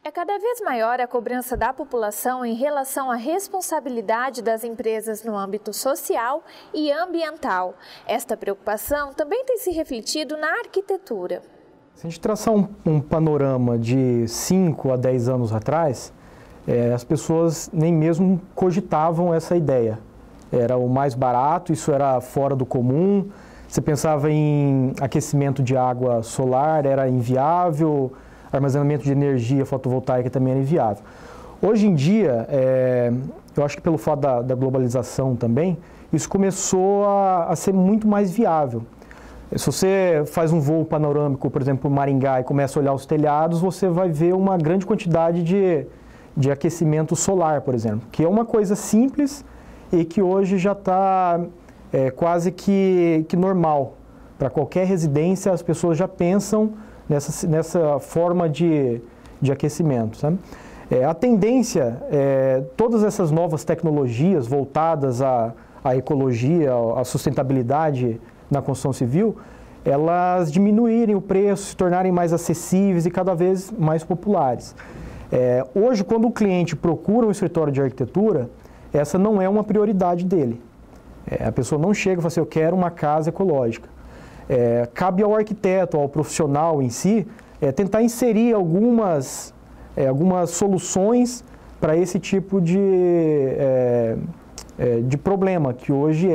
É cada vez maior a cobrança da população em relação à responsabilidade das empresas no âmbito social e ambiental. Esta preocupação também tem se refletido na arquitetura. Se a gente traçar um panorama de 5 a 10 anos atrás, as pessoas nem mesmo cogitavam essa ideia. Era o mais barato, isso era fora do comum. Você pensava em aquecimento de água solar, era inviável. Armazenamento de energia fotovoltaica também era inviável. Hoje em dia, eu acho que pelo fato da globalização também, isso começou a ser muito mais viável. Se você faz um voo panorâmico, por exemplo, Maringá, e começa a olhar os telhados, você vai ver uma grande quantidade de aquecimento solar, por exemplo, que é uma coisa simples e que hoje já está quase que normal. Para qualquer residência, as pessoas já pensam nessa forma de aquecimento, sabe? A tendência todas essas novas tecnologias voltadas à ecologia, à sustentabilidade na construção civil, elas diminuírem o preço, se tornarem mais acessíveis e cada vez mais populares. Hoje, quando o cliente procura um escritório de arquitetura, essa não é uma prioridade dele. A pessoa não chega e fala assim, eu quero uma casa ecológica. Cabe ao arquiteto, ao profissional em si, tentar inserir algumas soluções para esse tipo de problema, que hoje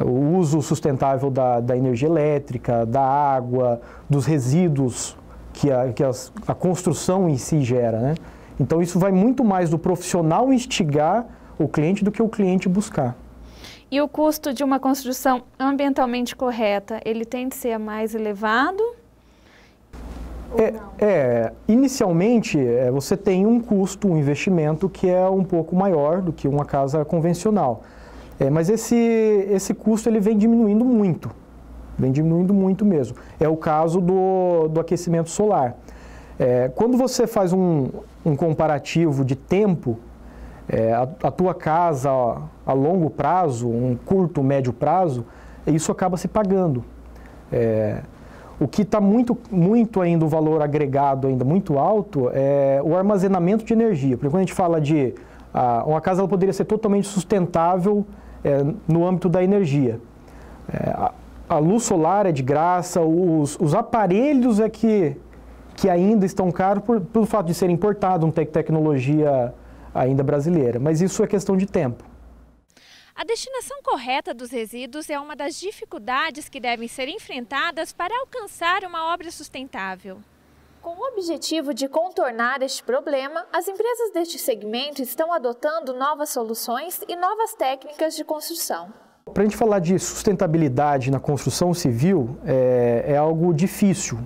o uso sustentável da energia elétrica, da água, dos resíduos que a construção em si gera, né? Então, isso vai muito mais do profissional instigar o cliente do que o cliente buscar. E o custo de uma construção ambientalmente correta, ele tem de ser mais elevado? Inicialmente, você tem um custo, um investimento que é um pouco maior do que uma casa convencional. Mas esse custo ele vem diminuindo muito mesmo. É o caso do aquecimento solar. Quando você faz um comparativo de tempo, a tua casa a longo prazo, um curto, médio prazo, isso acaba se pagando. O que está muito ainda, o valor agregado ainda muito alto, é o armazenamento de energia. Porque quando a gente fala de uma casa, ela poderia ser totalmente sustentável no âmbito da energia. A luz solar é de graça, os aparelhos que ainda estão caros pelo fato de serem importados, não ter tecnologia ainda brasileira, mas isso é questão de tempo. A destinação correta dos resíduos é uma das dificuldades que devem ser enfrentadas para alcançar uma obra sustentável. Com o objetivo de contornar este problema, as empresas deste segmento estão adotando novas soluções e novas técnicas de construção. Para a gente falar de sustentabilidade na construção civil, é algo difícil,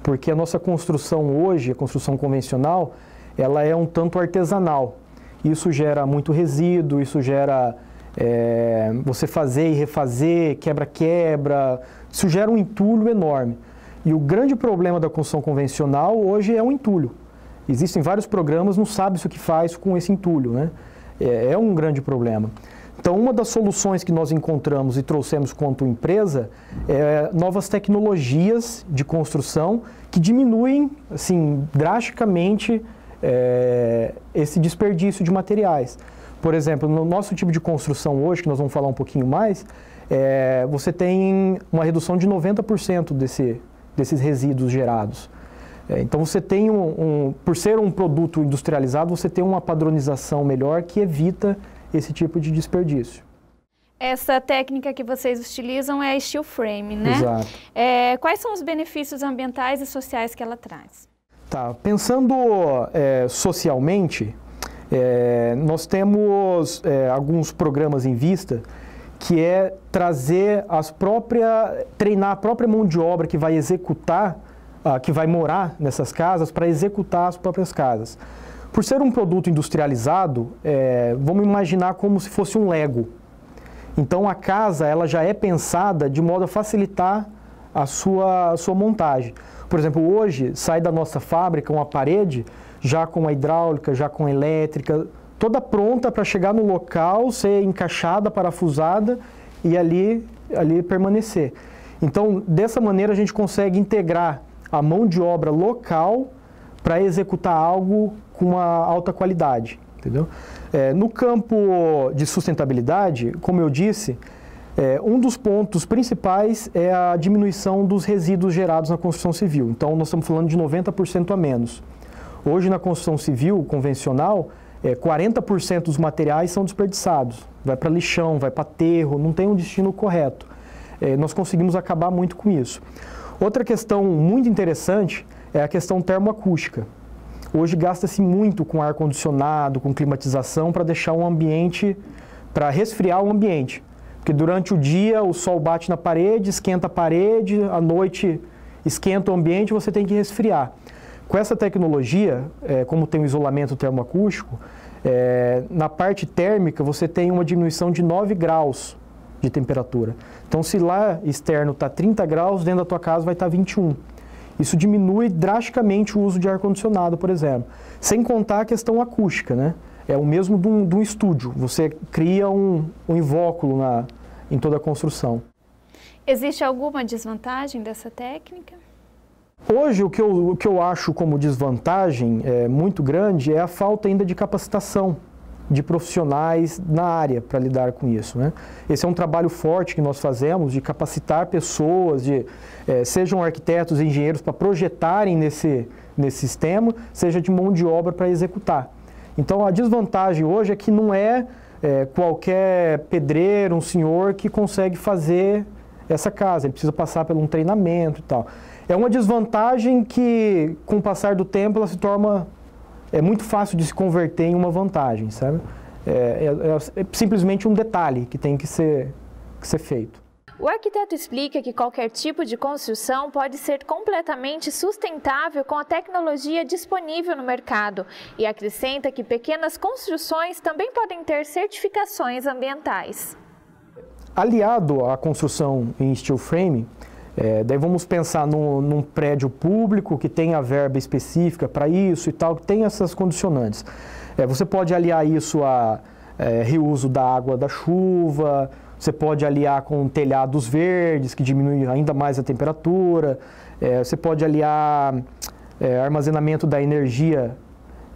porque a nossa construção hoje, a construção convencional, ela é um tanto artesanal. Isso gera muito resíduo, isso gera você fazer e refazer, quebra-quebra, isso gera um entulho enorme. E o grande problema da construção convencional hoje é o entulho. Existem vários programas, não sabe-se o que faz com esse entulho, né? É um grande problema. Então, uma das soluções que nós encontramos e trouxemos quanto empresa é novas tecnologias de construção que diminuem, assim, drasticamente esse desperdício de materiais. Por exemplo, no nosso tipo de construção hoje, que nós vamos falar um pouquinho mais, você tem uma redução de 90% desses resíduos gerados. Então, você tem por ser um produto industrializado, você tem uma padronização melhor que evita esse tipo de desperdício. Essa técnica que vocês utilizam é a steel frame, né? Exato. Quais são os benefícios ambientais e sociais que ela traz? Tá, pensando socialmente, nós temos alguns programas em vista que é trazer treinar a própria mão de obra que vai executar, que vai morar nessas casas para executar as próprias casas. Por ser um produto industrializado, vamos imaginar como se fosse um Lego. Então a casa ela já é pensada de modo a facilitar a sua montagem. Por exemplo, hoje sai da nossa fábrica uma parede já com a hidráulica, já com a elétrica, toda pronta para chegar no local, ser encaixada, parafusada e ali permanecer. Então, dessa maneira a gente consegue integrar a mão de obra local para executar algo com uma alta qualidade, entendeu? No campo de sustentabilidade, como eu disse, um dos pontos principais é a diminuição dos resíduos gerados na construção civil. Então, nós estamos falando de 90% a menos. Hoje, na construção civil convencional, 40% dos materiais são desperdiçados. Vai para lixão, vai para aterro, não tem um destino correto. Nós conseguimos acabar muito com isso. Outra questão muito interessante é a questão termoacústica. Hoje gasta-se muito com ar-condicionado, com climatização, para deixar um ambiente, para resfriar o ambiente. Porque durante o dia o sol bate na parede, esquenta a parede, à noite esquenta o ambiente e você tem que resfriar. Com essa tecnologia, como tem o isolamento termoacústico, na parte térmica você tem uma diminuição de 9 graus de temperatura. Então, se lá externo está 30 graus, dentro da tua casa vai estar 21. Isso diminui drasticamente o uso de ar-condicionado, por exemplo. Sem contar a questão acústica, né? É o mesmo de um estúdio. Você cria um invólucro em toda a construção. Existe alguma desvantagem dessa técnica? Hoje, o que eu acho como desvantagem muito grande é a falta ainda de capacitação de profissionais na área para lidar com isso, né? Esse é um trabalho forte que nós fazemos de capacitar pessoas, sejam arquitetos e engenheiros para projetarem nesse sistema, seja de mão de obra para executar. Então, a desvantagem hoje é que não é qualquer pedreiro, um senhor que consegue fazer essa casa, ele precisa passar por um treinamento e tal. É uma desvantagem que, com o passar do tempo, ela se torna muito fácil de se converter em uma vantagem, sabe? É simplesmente um detalhe que tem que ser feito. O arquiteto explica que qualquer tipo de construção pode ser completamente sustentável com a tecnologia disponível no mercado e acrescenta que pequenas construções também podem ter certificações ambientais. Aliado à construção em steel frame, daí vamos pensar num prédio público que tenha verba específica para isso e tal, que tem essas condicionantes. Você pode aliar isso a reuso da água da chuva, você pode aliar com telhados verdes, que diminui ainda mais a temperatura, você pode aliar armazenamento da energia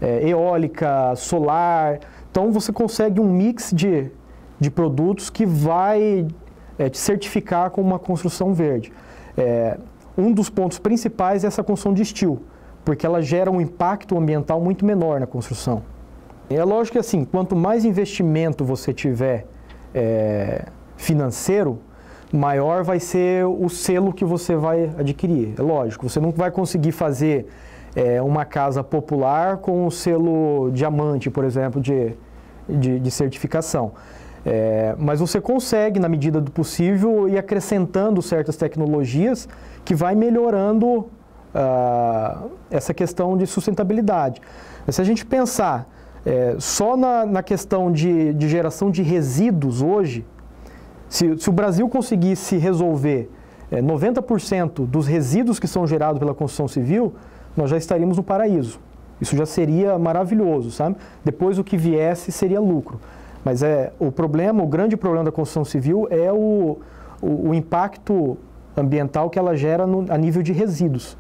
eólica, solar. Então você consegue um mix de produtos que vai te certificar como uma construção verde. Um dos pontos principais é essa construção de steel, porque ela gera um impacto ambiental muito menor na construção. É lógico que assim, quanto mais investimento você tiver financeiro, maior vai ser o selo que você vai adquirir. É lógico, você não vai conseguir fazer uma casa popular com o selo diamante, por exemplo, de certificação. Mas você consegue, na medida do possível, ir acrescentando certas tecnologias que vai melhorando essa questão de sustentabilidade. Mas se a gente pensar só na questão de geração de resíduos hoje, se o Brasil conseguisse resolver 90% dos resíduos que são gerados pela construção civil, nós já estaríamos no paraíso. Isso já seria maravilhoso, sabe? Depois o que viesse seria lucro. Mas o grande problema da construção civil é o impacto ambiental que ela gera a nível de resíduos.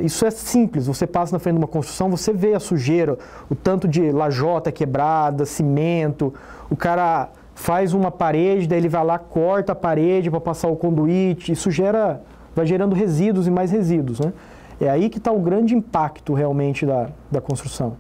Isso é simples, você passa na frente de uma construção, você vê a sujeira, o tanto de lajota quebrada, cimento, o cara faz uma parede, daí ele vai lá, corta a parede para passar o conduíte, isso vai gerando resíduos e mais resíduos, né? É aí que está o grande impacto realmente da construção.